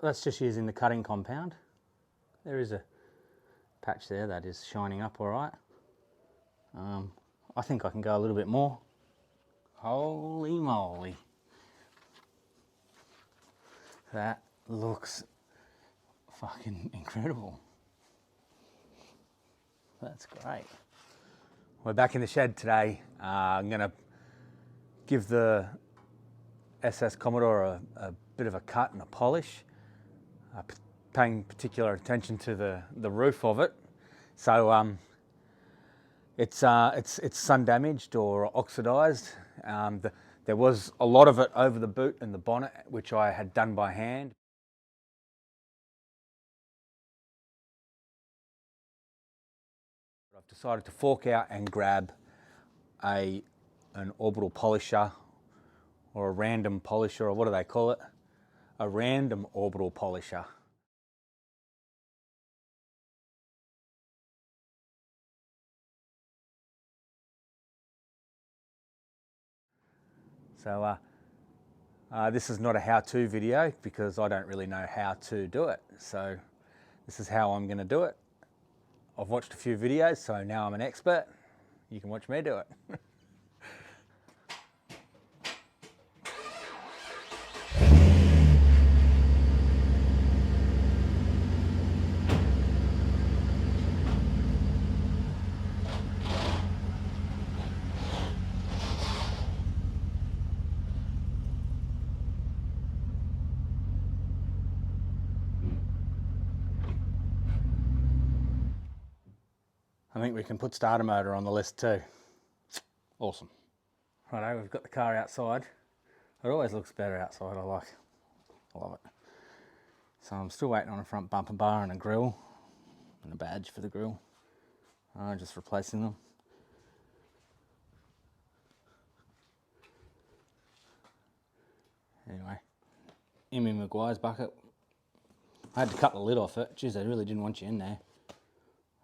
that's just using the cutting compound. There is a patch there that is shining up all right. I think I can go a little bit more. Holy moly. That looks fucking incredible. That's great. We're back in the shed today. I'm going to give the SS Commodore a bit of a cut and a polish, paying particular attention to the roof of it. So it's sun damaged or oxidized. There was a lot of it over the boot and the bonnet, which I had done by hand. I've decided to fork out and grab an orbital polisher or a random polisher, or what do they call it? A random orbital polisher. So this is not a how-to video because I don't really know how to do it. So this is how I'm going to do it. I've watched a few videos, so now I'm an expert. You can watch me do it. I think we can put starter motor on the list too. Awesome. Righto, we've got the car outside. It always looks better outside, I love it. So I'm still waiting on a front bumper bar and a grille and a badge for the grille. Just replacing them. Anyway, Emmy Maguire's bucket. I had to cut the lid off it. Geez, they really didn't want you in there.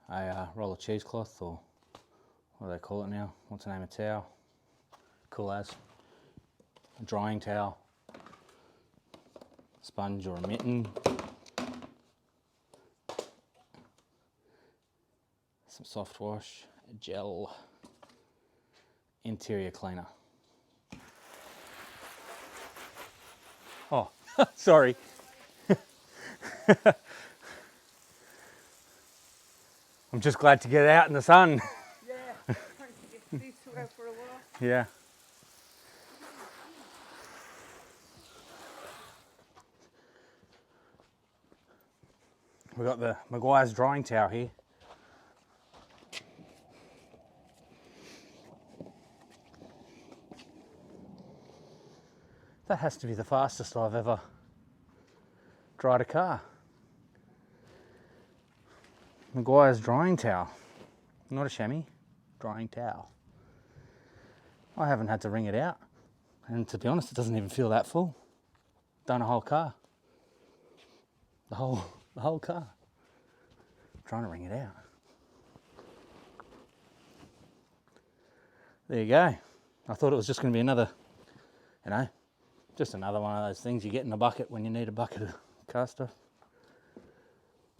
A roll of cheesecloth, or what do they call it now? What's the name of towel? Cool as. A drying towel. Sponge or a mitten. Some soft wash. A gel. Interior cleaner. Oh, sorry. I'm just glad to get out in the sun. Yeah, trying to get these two out for a while. Yeah. We've got the Maguire's drying towel here. That has to be the fastest I've ever dried a car. Maguire's drying towel, not a chamois, drying towel. I haven't had to wring it out, and to be honest, it doesn't even feel that full. Done a whole car, the whole car. I'm trying to wring it out. There you go. I thought it was just going to be another, just another one of those things you get in a bucket when you need a bucket of car stuff.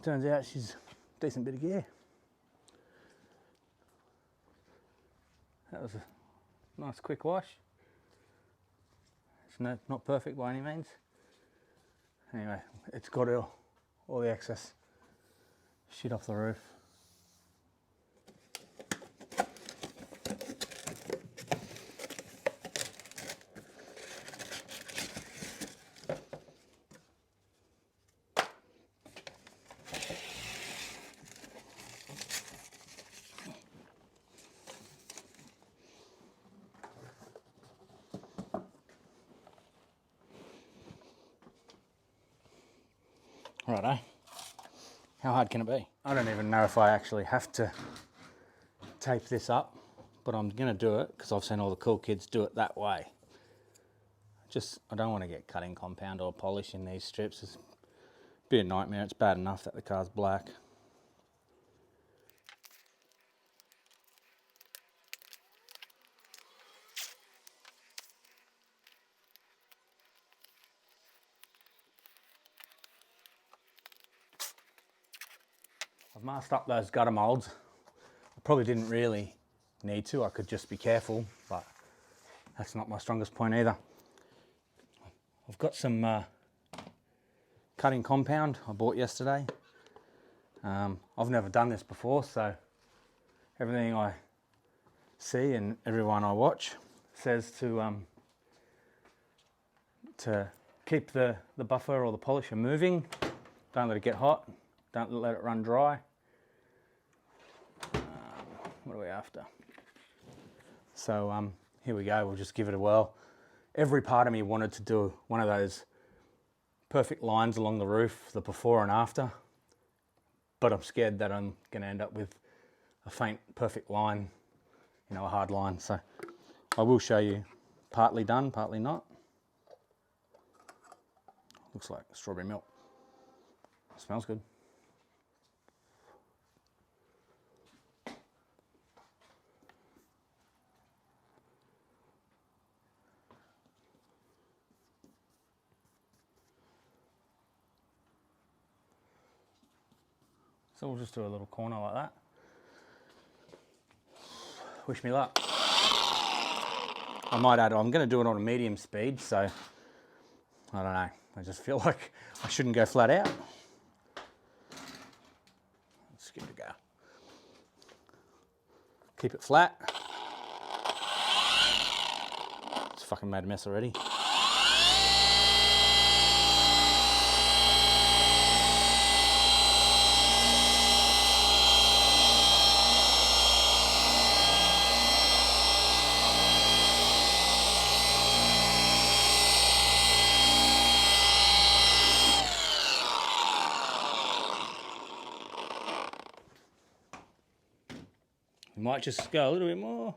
Turns out she's decent bit of gear. That was a nice quick wash. It's not perfect by any means. Anyway, it's got all the excess shit off the roof. Righto. How hard can it be? I don't even know if I actually have to tape this up, but I'm going to do it because I've seen all the cool kids do it that way. I don't want to get cutting compound or polish in these strips. It's a bit of a nightmare. It's bad enough that the car's black. masked up those gutter molds. I probably didn't really need to. I could just be careful, but that's not my strongest point either. I've got some cutting compound I bought yesterday. I've never done this before, so everything I see and everyone I watch says to keep the buffer or the polisher moving. Don't let it get hot. Don't let it run dry. What are we after? So here we go. We'll just give it a whirl. Every part of me wanted to do one of those perfect lines along the roof, the before and after, but I'm scared that I'm going to end up with a faint perfect line, you know, a hard line. So I will show you partly done, partly not. Looks like strawberry milk. Smells good. So we'll just do a little corner like that. Wish me luck. I might add, I'm going to do it on a medium speed, so I don't know. I just feel like I shouldn't go flat out. Let's give it a go. Keep it flat. It's fucking made a mess already. You might just go a little bit more.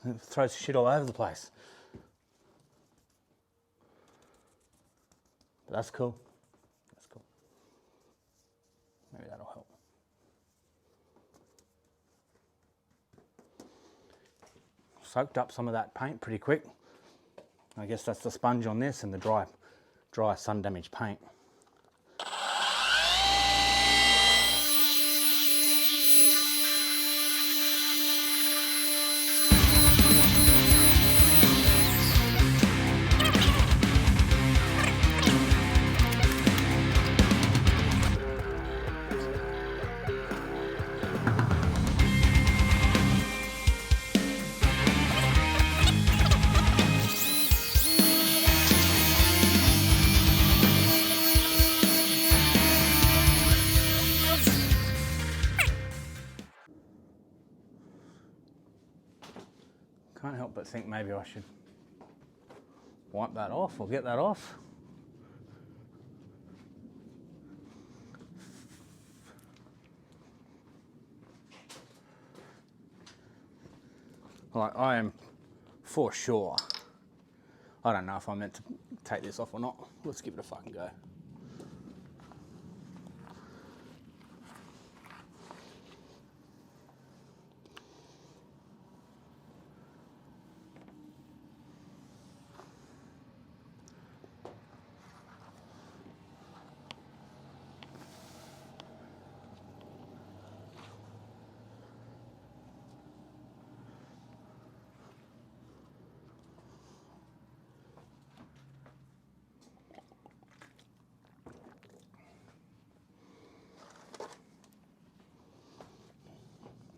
It throws shit all over the place. But that's cool. That's cool. Maybe that'll help. Soaked up some of that paint pretty quick. I guess that's the sponge on this and the dry sun damaged paint. Can't help but think maybe I should wipe that off or get that off. Like, I am for sure. I don't know if I'm meant to take this off or not. Let's give it a fucking go.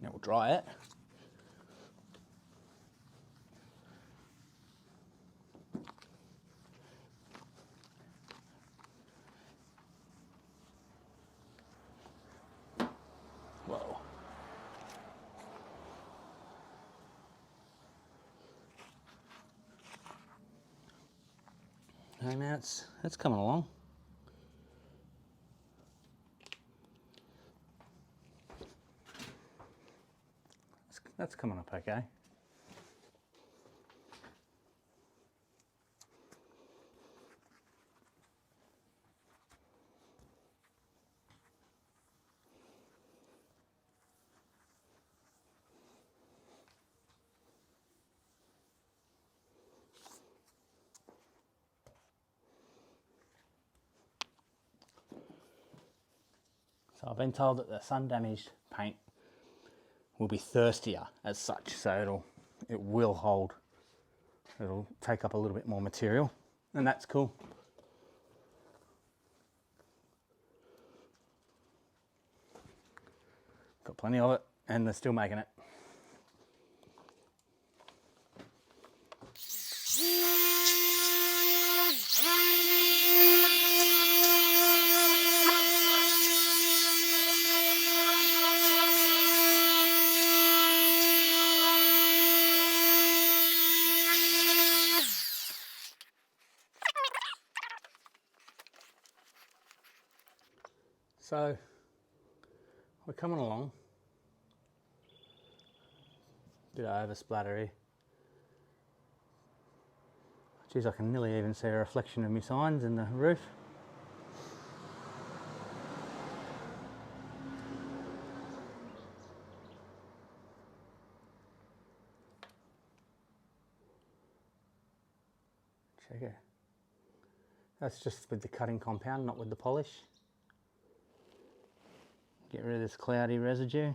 Now we'll dry it. Whoa. Hey man, it's coming along. That's coming up okay. So I've been told that the sun damaged paint will be thirstier as such, so it will hold, it'll take up a little bit more material, and that's cool. Got plenty of it, and they're still making it. So we're coming along. Bit of oversplatter here. Geez, I can nearly even see a reflection of my signs in the roof. Check it. That's just with the cutting compound, not with the polish. Get rid of this cloudy residue.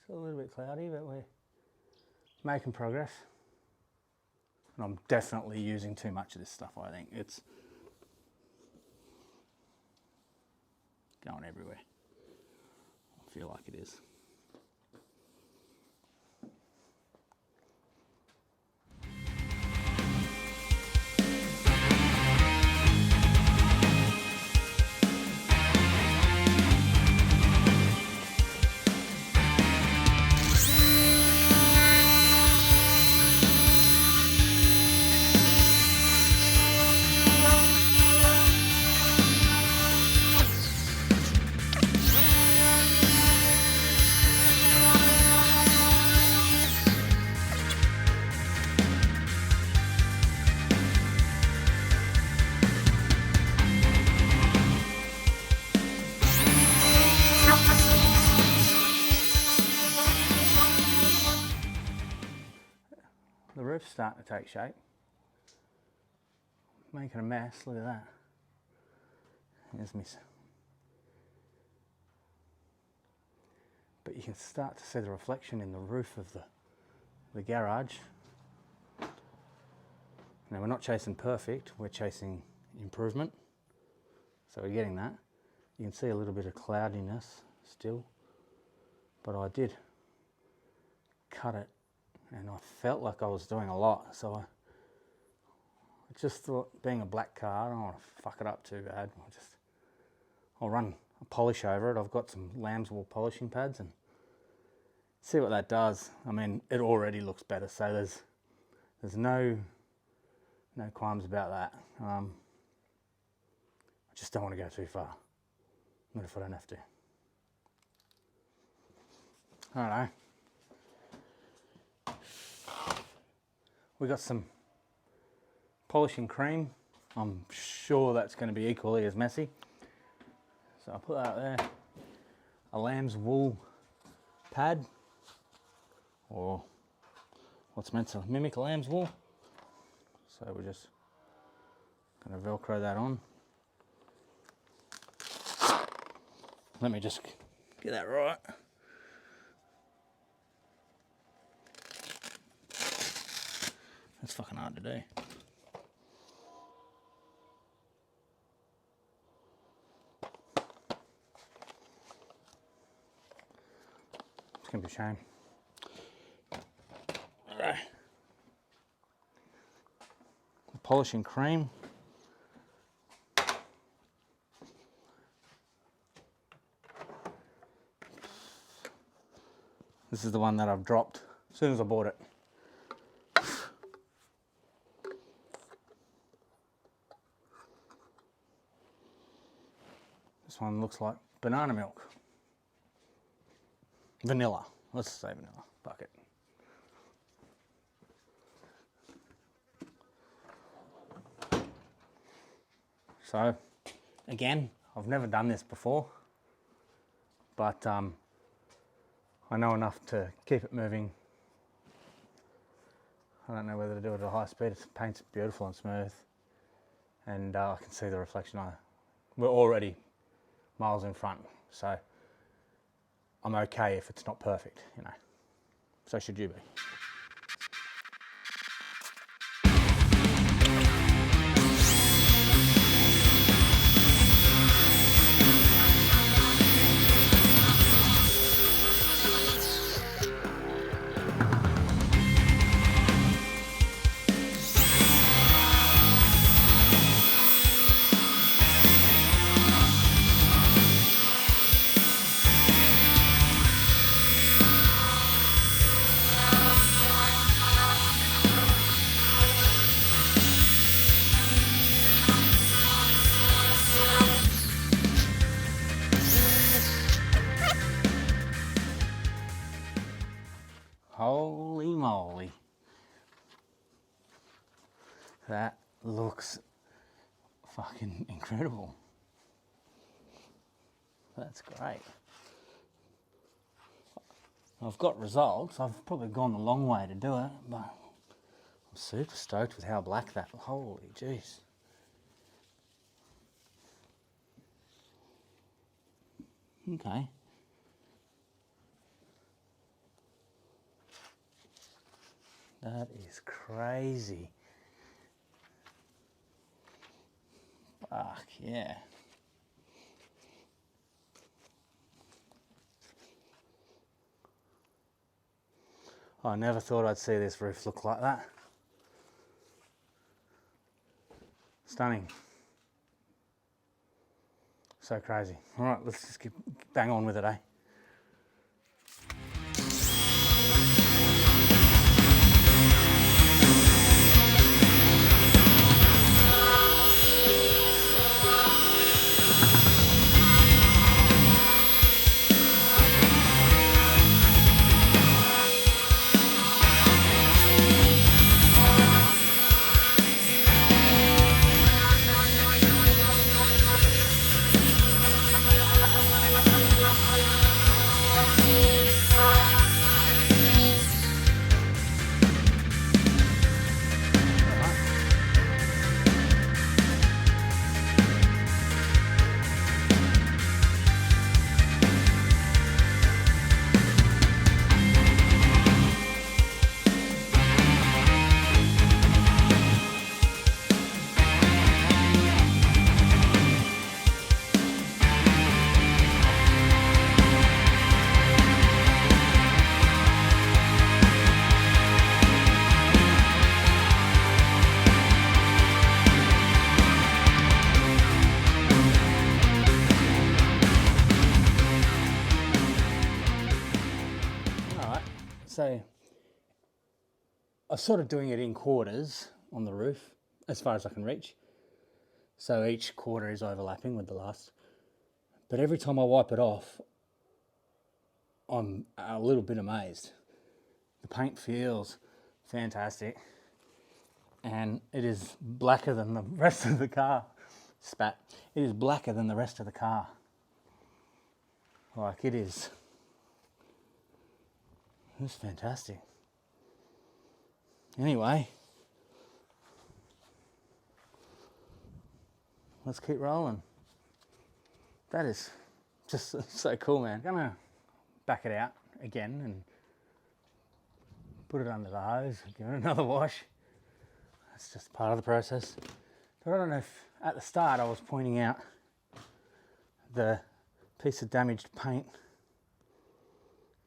Still a little bit cloudy, but we're making progress. And I'm definitely using too much of this stuff, I think. It's going everywhere. I feel like it is. The roof's starting to take shape. Making a mess, look at that. Here's me. But you can start to see the reflection in the roof of the garage. Now we're not chasing perfect, we're chasing improvement. So we're getting that. You can see a little bit of cloudiness still, but I did cut it and I felt like I was doing a lot. So I just thought, being a black car, I don't want to fuck it up too bad. I'll run a polish over it. I've got some lamb's wool polishing pads and see what that does. I mean, it already looks better, so there's no qualms about that. I just don't want to go too far, not if I don't have to. I don't know. We got some polishing cream. I'm sure that's going to be equally as messy. So I'll put that there. A lamb's wool pad, or what's meant to mimic a lamb's wool. So we're just going to Velcro that on. Let me just get that right. That's fucking hard to do. It's gonna be a shame. Alright. Polishing cream. This is the one that I've dropped as soon as I bought it. This one looks like banana milk. Vanilla. Let's say vanilla. Fuck it. So, again, I've never done this before, but I know enough to keep it moving. I don't know whether to do it at a high speed. It paints beautiful and smooth. and I can see the reflection. We're already miles in front, so I'm okay if it's not perfect, you know. So should you be. Holy moly. That looks fucking incredible. That's great. I've got results. I've probably gone the long way to do it, but I'm super stoked with how black that. Holy jeez. Okay. That is crazy. Fuck yeah. I never thought I'd see this roof look like that. Stunning. So crazy. All right, let's just get bang on with it, eh? So I'm sort of doing it in quarters on the roof as far as I can reach. So each quarter is overlapping with the last. But every time I wipe it off, I'm a little bit amazed. The paint feels fantastic. And it is blacker than the rest of the car. Spat. It is blacker than the rest of the car. Like it is. It's fantastic. Anyway, let's keep rolling. That is just so cool, man. I'm gonna back it out again and put it under the hose, give it another wash. That's just part of the process. But I don't know if at the start I was pointing out the piece of damaged paint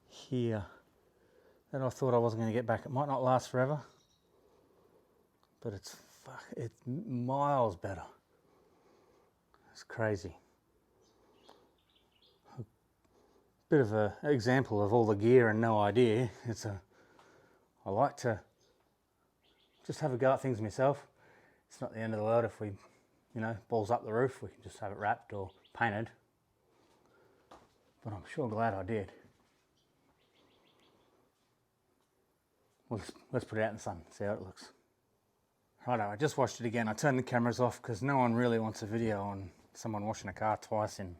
here that I thought I wasn't going to get back. It might not last forever, but it's miles better. It's crazy. A bit of an example of all the gear and no idea. I like to just have a go at things myself. It's not the end of the world if we, balls up the roof. We can just have it wrapped or painted. But I'm sure glad I did. Well, let's put it out in the sun, see how it looks. Righto, I just washed it again. I turned the cameras off because no one really wants a video on someone washing a car twice in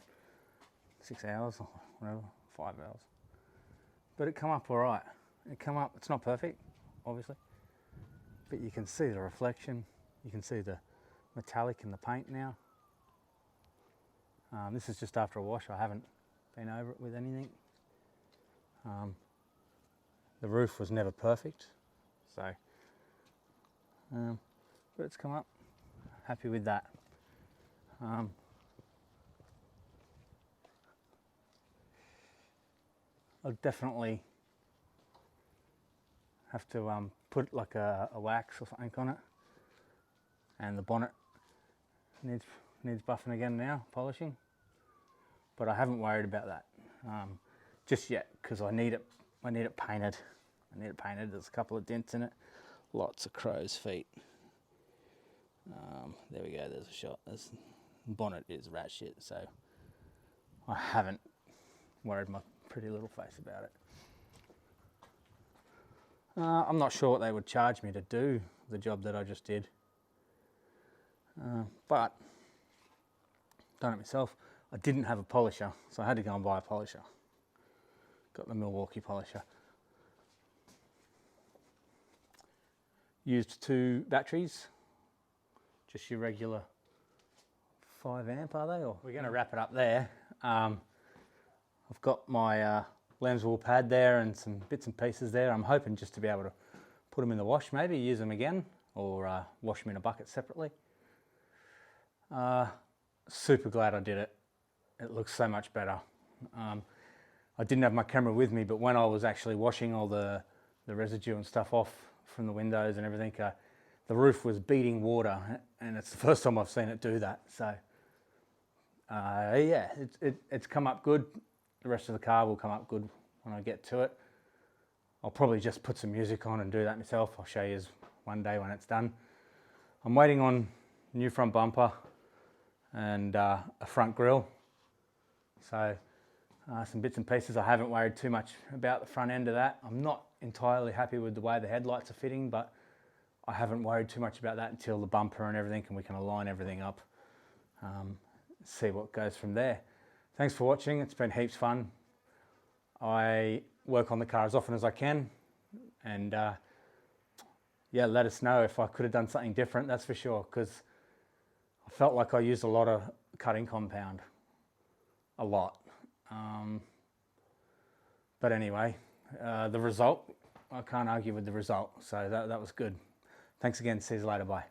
6 hours or whatever, 5 hours. But it come up all right. It's not perfect, obviously, but you can see the reflection. You can see the metallic in the paint now. This is just after a wash. I haven't been over it with anything. The roof was never perfect, so but it's come up. Happy with that. I'll definitely have to put like a wax or something on it, and the bonnet needs buffing again now, polishing, but I haven't worried about that just yet, because I need it painted. There's a couple of dents in it, lots of crow's feet. There we go, there's a shot. The bonnet is rat shit, so I haven't worried my pretty little face about it. I'm not sure what they would charge me to do the job that I just did, but done it myself. I didn't have a polisher, so I had to go and buy a polisher. Got the Milwaukee polisher. Used 2 batteries, just your regular 5 amp, are they? Or we're going to wrap it up there. I've got my lambswool pad there and some bits and pieces there. I'm hoping just to be able to put them in the wash, maybe use them again, or wash them in a bucket separately. Super glad I did it. It looks so much better. I didn't have my camera with me, but when I was actually washing all the residue and stuff off from the windows and everything, the roof was beating water, and it's the first time I've seen it do that. So yeah, it's come up good. The rest of the car will come up good when I get to it. I'll probably just put some music on and do that myself. I'll show you one day when it's done. I'm waiting on new front bumper and a front grille. So some bits and pieces. I haven't worried too much about the front end of that. I'm not entirely happy with the way the headlights are fitting, but I haven't worried too much about that until the bumper and everything, and we can align everything up, see what goes from there. Thanks for watching. It's been heaps fun. I work on the car as often as I can, and yeah, let us know if I could have done something different, that's for sure, because I felt like I used a lot of cutting compound, a lot. But anyway, the result, I can't argue with the result, so that was good. Thanks again, see you later, bye.